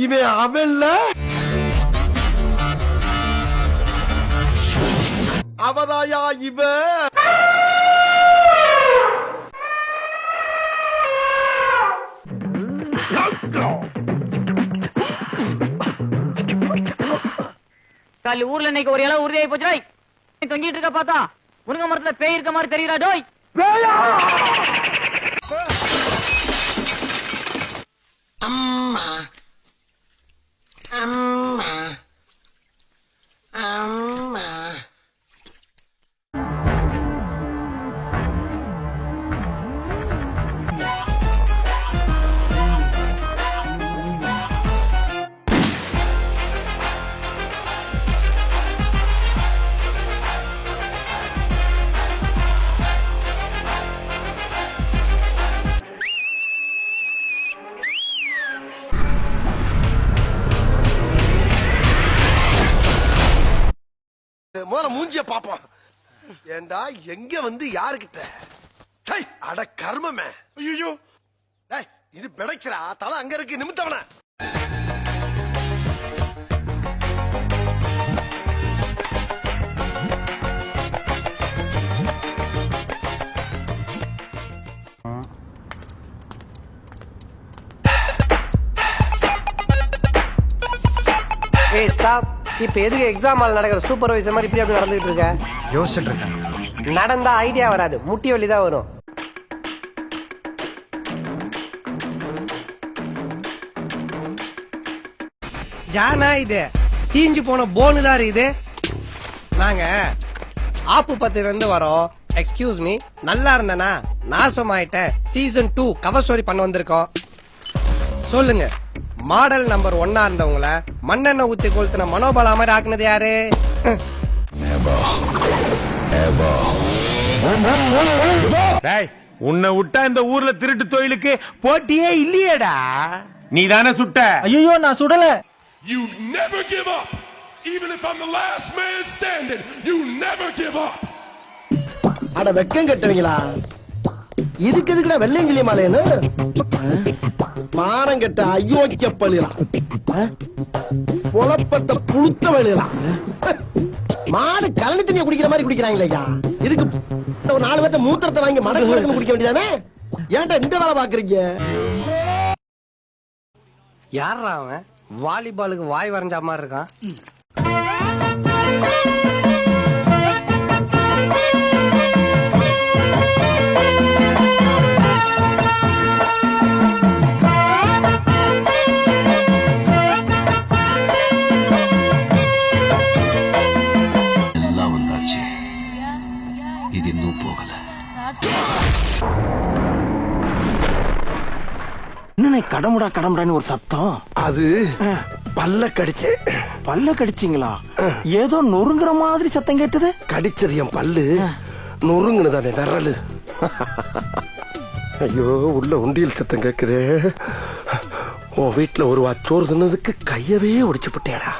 இவன் அவன்ல அவதாயா இவ காலி ஊர்ல இன்னைக்கு ஒரு இளவு உறுதியாகி போச்சு. தொங்கிட்டு இருக்க பார்த்தா முருங்க மரத்துல பேய் இருக்க மாதிரி தெரியுதா? டோய் அம்மா அம்மா அம்மா முதல்ல மூஞ்சிய பாப்போம். ஏண்டா எங்க வந்து யாருக்கிட்ட? அட கர்மமே. ஐயோ இது பிடைக்கிறா தலை அங்க இருக்கு நிமித்தவன. ஏய் ஸ்டாப். இப்ப எதுக்கு எக்ஸாம் ஹால் நடக்கிற சூப்பர்வைசர் மாதிரி இப்படி அப்படி நடந்துட்டு இருக்க? யோசிச்சுட்டு இருக்கேன். நடந்தா ஐடியா வராது, முட்டி வலி தான் வரும். ஜானா இது தீஞ்சு போன போனு தான் இது. நாங்க ஆப்பு 10 இருந்து வரோம். எக்ஸ்கியூஸ் மீ, நல்லா இருந்தனா நாசமாயிட்டேன் சீசன் 2 கவர் ஸ்டோரி பண்ண வந்திருக்கோம். சொல்லுங்க, மாடல் நம்பர் 1 இருந்தவங்கள மண்ணெண்ணெய் ஊத்தி கொளுத்தின மனோபலா மாதிரி ஆக்குனது யாரு? உன்னை விட்டா இந்த ஊர்ல திருட்டு தொழிலுக்கு போட்டியே இல்லையேடா. நீ தானே சுட்ட? ஐயோ நான் சுடல. You never give up. Even if I'm the last man standing, you never give up. அட வெக்கம் கட்டுவீங்களா? இதுக்கு எதுக்குடா வெள்ளையங்கிலி மாலையன்னு மானம் கட்ட அயோக்கிய பள்ளிலாம் புலப்பட்ட புழுத்த வழியலாம் மாடு கலனி தண்ணியை குடிக்கிற மாதிரி குடிக்கிறாங்களா? இதுக்கு ஒரு 4 பேர்த்த மூத்திரத்தை வாங்கி மடக்கு குடிக்க வேண்டியதானே? ஏன்டா இந்த வேலை பாக்குறீங்க? யாரா அவன்? வாலிபாலுக்கு வாய் வரைஞ்ச மாதிரி இருக்கான். இது இன்னும் போகல. என்ன கடமுடா கடமுடான்னு ஒரு சத்தம்? அது பல்ல கடிச்சு. பல்ல கடிச்சிங்களா? ஏதோ நொறுங்குற மாதிரி சத்தம் கேட்டது. கடிச்சது என் பல்லு, நொறுங்குனதானே விரலு. ஐயோ உள்ள உண்டியல் சத்தம் கேக்குதே. உன் வீட்டுல ஒரு வாச்சோறு தின்னதுக்கு கையவே ஒடிச்சு போட்டேடா.